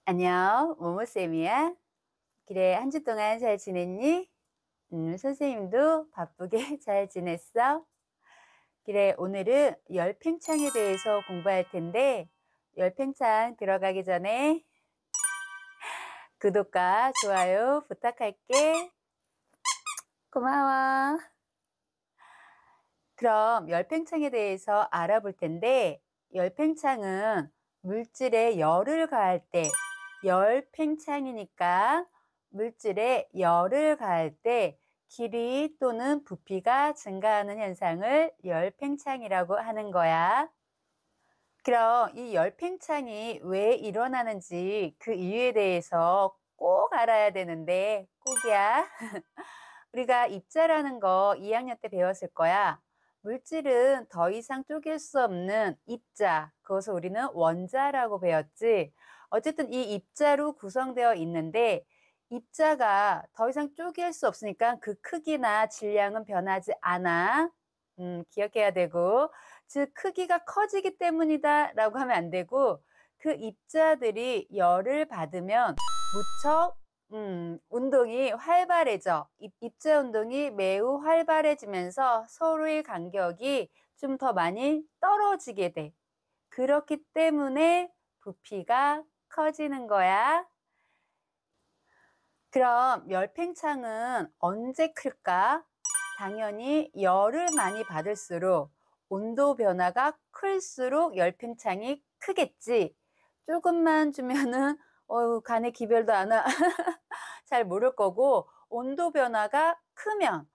안녕, 모모쌤이야. 그래, 한 주 동안 잘 지냈니? 선생님도 바쁘게 잘 지냈어? 그래, 오늘은 열팽창에 대해서 공부할 텐데, 열팽창 들어가기 전에 구독과 좋아요 부탁할게. 고마워. 그럼 열팽창에 대해서 알아볼 텐데, 열팽창은 물질에 열을 가할 때, 열팽창이니까 물질에 열을 가할 때 길이 또는 부피가 증가하는 현상을 열팽창이라고 하는 거야. 그럼 이 열팽창이 왜 일어나는지 그 이유에 대해서 꼭 알아야 되는데, 꼭이야. 우리가 입자라는 거 2학년 때 배웠을 거야. 물질은 더 이상 쪼갤 수 없는 입자, 그것을 우리는 원자라고 배웠지. 어쨌든 이 입자로 구성되어 있는데 입자가 더 이상 쪼갤 수 없으니까 그 크기나 질량은 변하지 않아. 기억해야 되고, 즉 크기가 커지기 때문이다 라고 하면 안 되고, 그 입자들이 열을 받으면 무척 운동이 활발해져. 입자 운동이 매우 활발해지면서 서로의 간격이 좀 더 많이 떨어지게 돼. 그렇기 때문에 부피가 커지는 거야. 그럼 열팽창은 언제 클까? 당연히 열을 많이 받을수록 온도 변화가 클수록 열팽창이 크겠지. 조금만 주면은 간에 기별도 안 와. 잘 모를 거고, 온도 변화가 크면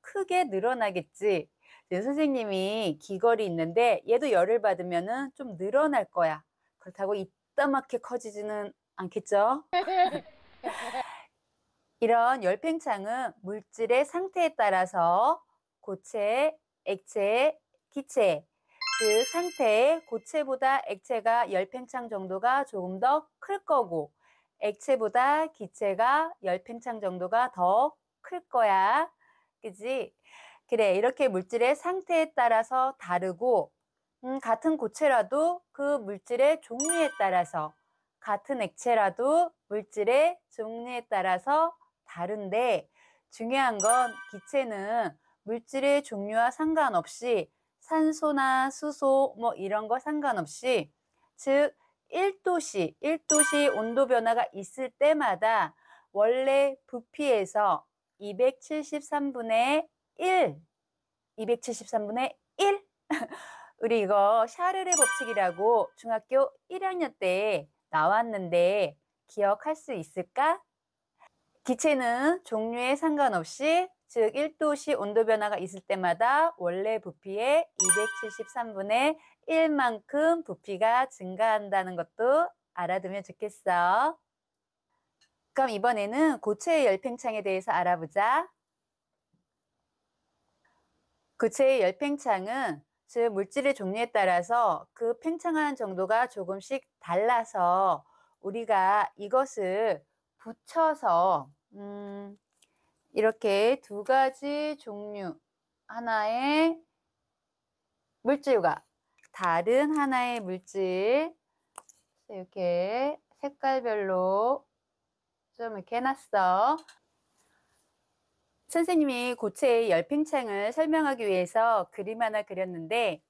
크게 늘어나겠지. 선생님이 귀걸이 있는데 얘도 열을 받으면은 좀 늘어날 거야. 그렇다고 이따맣게 커지지는 않겠죠? 이런 열팽창은 물질의 상태에 따라서 고체, 액체, 기체, 즉 상태에 고체보다 액체가 열팽창 정도가 조금 더 클 거고, 액체보다 기체가 열팽창 정도가 더 클 거야. 그지? 그래, 이렇게 물질의 상태에 따라서 다르고, 같은 고체라도 그 물질의 종류에 따라서, 같은 액체라도 물질의 종류에 따라서 다른데, 중요한 건 기체는 물질의 종류와 상관없이 산소나 수소 뭐 이런 거 상관없이, 즉 1도씨 온도 변화가 있을 때마다 원래 부피에서 273분의 1, 273분의 1 우리 이거 샤르르 법칙이라고 중학교 1학년 때 나왔는데 기억할 수 있을까? 기체는 종류에 상관없이, 즉 1도씨 온도 변화가 있을 때마다 원래 부피의 273분의 1만큼 부피가 증가한다는 것도 알아두면 좋겠어. 그럼 이번에는 고체의 열팽창에 대해서 알아보자. 고체의 열팽창은 즉 물질의 종류에 따라서 그 팽창하는 정도가 조금씩 달라서 우리가 이것을 붙여서 이렇게 두 가지 종류, 하나의 물질과 다른 하나의 물질, 이렇게 색깔별로 좀 이렇게 해놨어. 선생님이 고체의 열팽창을 설명하기 위해서 그림 하나 그렸는데,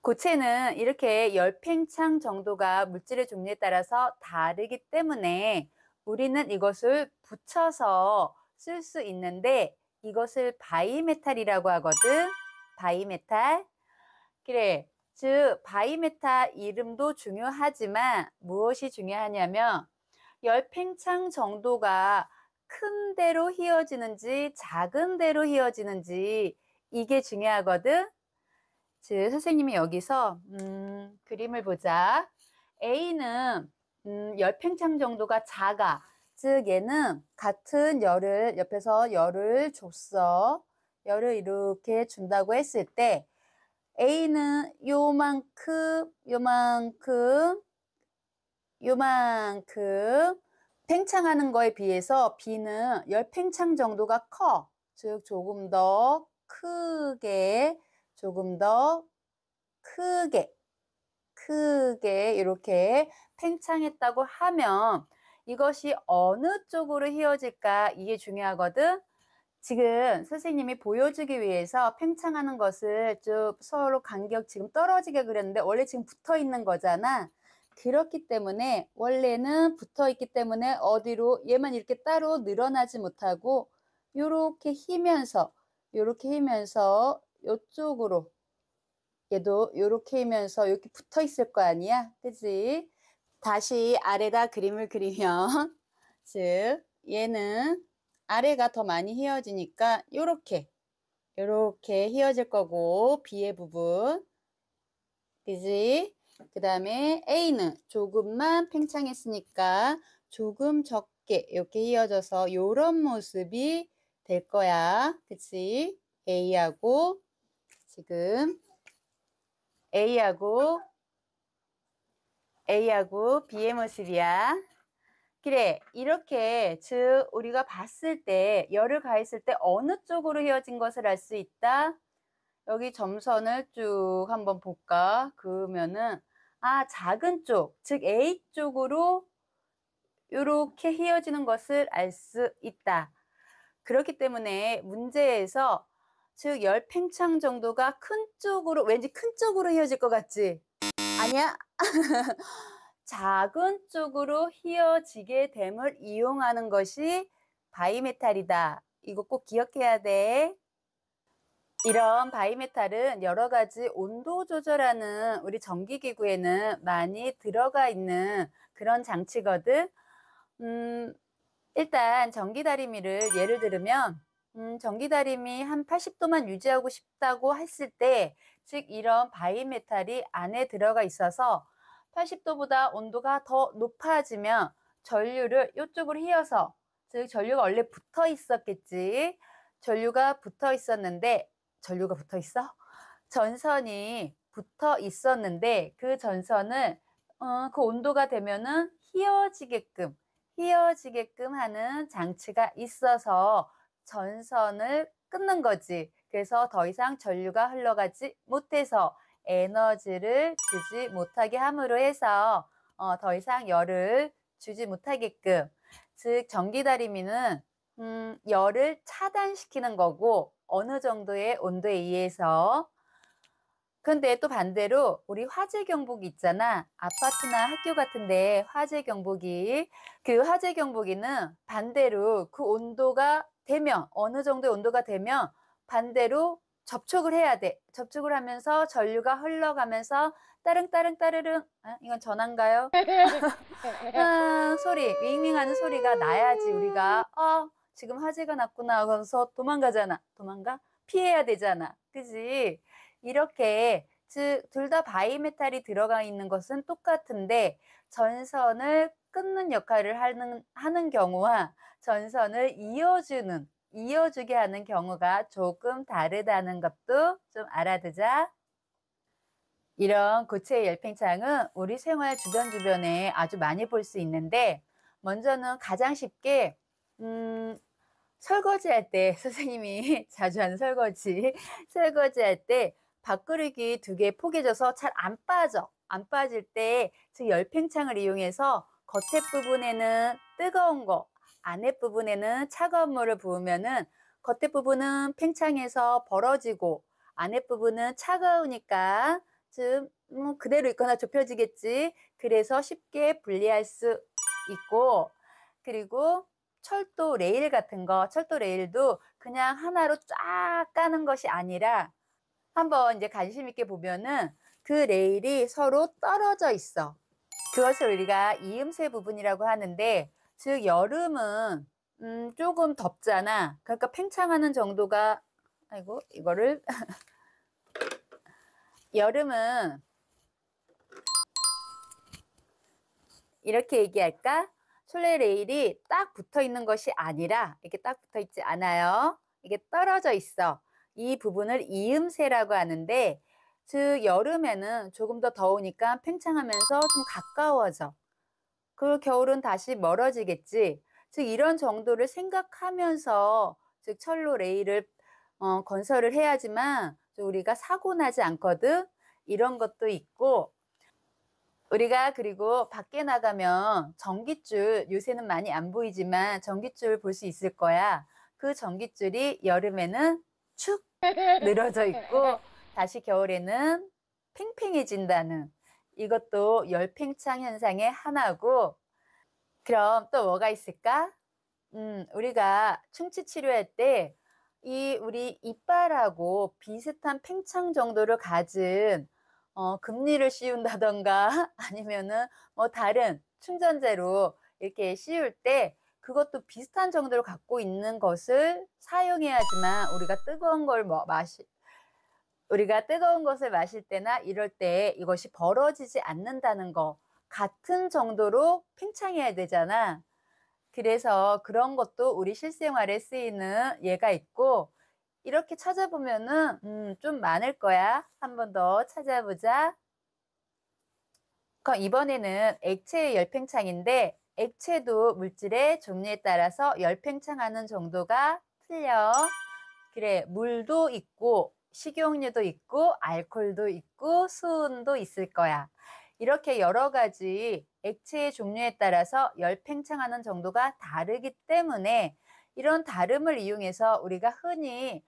고체는 이렇게 열팽창 정도가 물질의 종류에 따라서 다르기 때문에 우리는 이것을 붙여서 쓸 수 있는데, 이것을 바이메탈이라고 하거든. 바이메탈. 그래. 즉 바이메탈 이름도 중요하지만 무엇이 중요하냐면 열팽창 정도가 큰 대로 휘어지는지 작은 대로 휘어지는지, 이게 중요하거든. 즉 선생님이 여기서 그림을 보자. A는 열팽창 정도가 작아. 즉 얘는 같은 열을, 옆에서 열을 줬어. 열을 이렇게 준다고 했을 때 A는 요만큼, 요만큼, 요만큼 팽창하는 거에 비해서 B는 열팽창 정도가 커. 즉 조금 더 크게, 조금 더 크게, 크게 이렇게 팽창했다고 하면 이것이 어느 쪽으로 휘어질까 이게 중요하거든. 지금 선생님이 보여주기 위해서 팽창하는 것을 좀 서로 간격 지금 떨어지게 그렸는데 원래 지금 붙어 있는 거잖아. 그렇기 때문에 원래는 붙어 있기 때문에 어디로 얘만 이렇게 따로 늘어나지 못하고 요렇게 휘면서 요렇게 휘면서 요쪽으로 얘도 요렇게 휘면서 이렇게 붙어 있을 거 아니야. 그지? 다시 아래다 그림을 그리면 즉 얘는 아래가 더 많이 휘어지니까 요렇게 휘어질 거고 B의 부분 그지? 그 다음에 A는 조금만 팽창했으니까 조금 적게 이렇게 휘어져서 요런 모습이 될 거야. 그치? A하고 지금 A하고 B의 모습이야. 그래, 이렇게 즉 우리가 봤을 때 열을 가했을 때 어느 쪽으로 휘어진 것을 알 수 있다. 여기 점선을 쭉 한번 볼까? 그러면은 작은 쪽, 즉 A 쪽으로 이렇게 휘어지는 것을 알 수 있다. 그렇기 때문에 문제에서 즉 열 팽창 정도가 큰 쪽으로 왠지 큰 쪽으로 휘어질 것 같지? 아니야? 작은 쪽으로 휘어지게 됨을 이용하는 것이 바이메탈이다. 이거 꼭 기억해야 돼. 이런 바이메탈은 여러 가지 온도 조절하는 우리 전기기구에는 많이 들어가 있는 그런 장치거든. 일단 전기다리미를 예를 들면 전기다리미 한 80도만 유지하고 싶다고 했을 때 즉 이런 바이메탈이 안에 들어가 있어서 80도보다 온도가 더 높아지면 전류를 이쪽으로 휘어서 즉 전류가 원래 붙어 있었겠지. 전류가 붙어 있었는데 전류가 붙어 있어? 전선이 붙어 있었는데 그 전선을 그 온도가 되면은 휘어지게끔 하는 장치가 있어서 전선을 끊는 거지. 그래서 더 이상 전류가 흘러가지 못해서 에너지를 주지 못하게 함으로 해서 더 이상 열을 주지 못하게끔 즉 전기다리미는 열을 차단시키는 거고 어느 정도의 온도에 의해서 근데 또 반대로 우리 화재 경보기 있잖아. 아파트나 학교 같은데 화재 경보기. 그 화재 경보기는 반대로 그 온도가 되면 어느 정도의 온도가 되면 반대로 접촉을 해야 돼. 접촉을 하면서 전류가 흘러가면서 따릉따릉 따르릉 이건 전화인가요? 소리 윙윙하는 소리가 나야지 우리가 지금 화재가 났구나 하고서 도망가잖아. 도망가? 피해야 되잖아. 그지? 이렇게 즉 둘 다 바이메탈이 들어가 있는 것은 똑같은데 전선을 끊는 역할을 하는 경우와 전선을 이어주게 하는 경우가 조금 다르다는 것도 좀 알아두자. 이런 고체의 열팽창은 우리 생활 주변에 아주 많이 볼 수 있는데 먼저는 가장 쉽게 설거지할 때 선생님이 자주 하는 설거지할 때 밥그릇이 2개 포개져서 잘 안 빠져. 안 빠질 때 즉 열팽창을 이용해서 겉에 부분에는 뜨거운 거, 안에 부분에는 차가운 물을 부으면은 겉에 부분은 팽창해서 벌어지고 안에 부분은 차가우니까 좀 그대로 있거나 좁혀지겠지. 그래서 쉽게 분리할 수 있고 그리고 철도 레일 같은 거, 철도 레일도 그냥 하나로 쫙 까는 것이 아니라 한번 이제 관심 있게 보면은 그 레일이 서로 떨어져 있어. 그것을 우리가 이음새 부분이라고 하는데 즉 여름은 조금 덥잖아. 그러니까 팽창하는 정도가 아이고 이거를 여름은 이렇게 얘기할까? 솔레 레일이 딱 붙어 있는 것이 아니라 이렇게 딱 붙어 있지 않아요. 이게 떨어져 있어. 이 부분을 이음새라고 하는데 즉 여름에는 조금 더 더우니까 팽창하면서 좀 가까워져. 그 겨울은 다시 멀어지겠지. 즉 이런 정도를 생각하면서 즉 철로 레일을 건설을 해야지만 우리가 사고 나지 않거든. 이런 것도 있고 우리가 그리고 밖에 나가면 전깃줄, 요새는 많이 안 보이지만 전깃줄 볼 수 있을 거야. 그 전깃줄이 여름에는 축 늘어져 있고 다시 겨울에는 팽팽해진다는, 이것도 열팽창 현상의 하나고. 그럼 또 뭐가 있을까? 우리가 충치 치료할 때 이 우리 이빨하고 비슷한 팽창 정도를 가진 금리를 씌운다든가 아니면은 뭐 다른 충전재로 이렇게 씌울 때 그것도 비슷한 정도를 갖고 있는 것을 사용해야지만 우리가 뜨거운 것을 마실 때나 이럴 때 이것이 벌어지지 않는다는 거, 같은 정도로 팽창해야 되잖아. 그래서 그런 것도 우리 실생활에 쓰이는 예가 있고, 이렇게 찾아보면은 좀 많을 거야. 한 번 더 찾아보자. 그럼 이번에는 액체의 열팽창인데, 액체도 물질의 종류에 따라서 열팽창하는 정도가 틀려. 그래, 물도 있고 식용유도 있고 알코올도 있고 수은도 있을 거야. 이렇게 여러 가지 액체의 종류에 따라서 열팽창하는 정도가 다르기 때문에 이런 다름을 이용해서 우리가 흔히,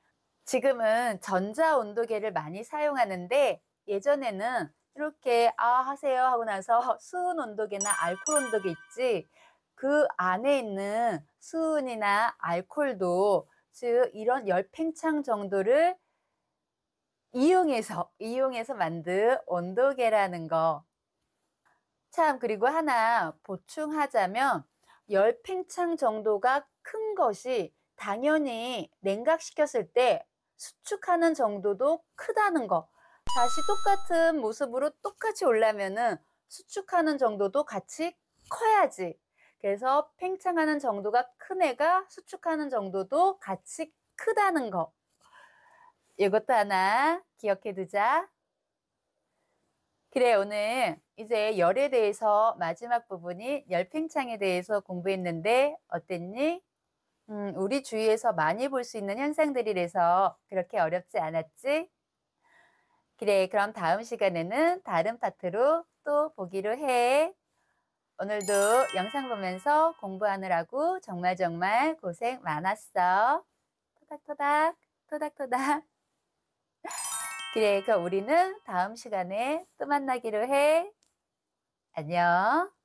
지금은 전자온도계를 많이 사용하는데 예전에는 이렇게 하세요 하고 나서 수은 온도계나 알코올 온도계 있지, 그 안에 있는 수은이나 알코올도, 즉 이런 열팽창 정도를 이용해서 만든 온도계라는 거. 참, 그리고 하나 보충하자면 열팽창 정도가 큰 것이 당연히 냉각시켰을 때 수축하는 정도도 크다는 거. 다시 똑같은 모습으로 똑같이 오려면은 수축하는 정도도 같이 커야지. 그래서 팽창하는 정도가 큰 애가 수축하는 정도도 같이 크다는 거. 이것도 하나 기억해 두자. 그래, 오늘 이제 열에 대해서 마지막 부분이 열팽창에 대해서 공부했는데 어땠니? 우리 주위에서 많이 볼 수 있는 현상들이라서 그렇게 어렵지 않았지? 그래, 그럼 다음 시간에는 다른 파트로 또 보기로 해. 오늘도 영상 보면서 공부하느라고 정말 고생 많았어. 토닥토닥, 토닥토닥. 그래, 그럼 우리는 다음 시간에 또 만나기로 해. 안녕.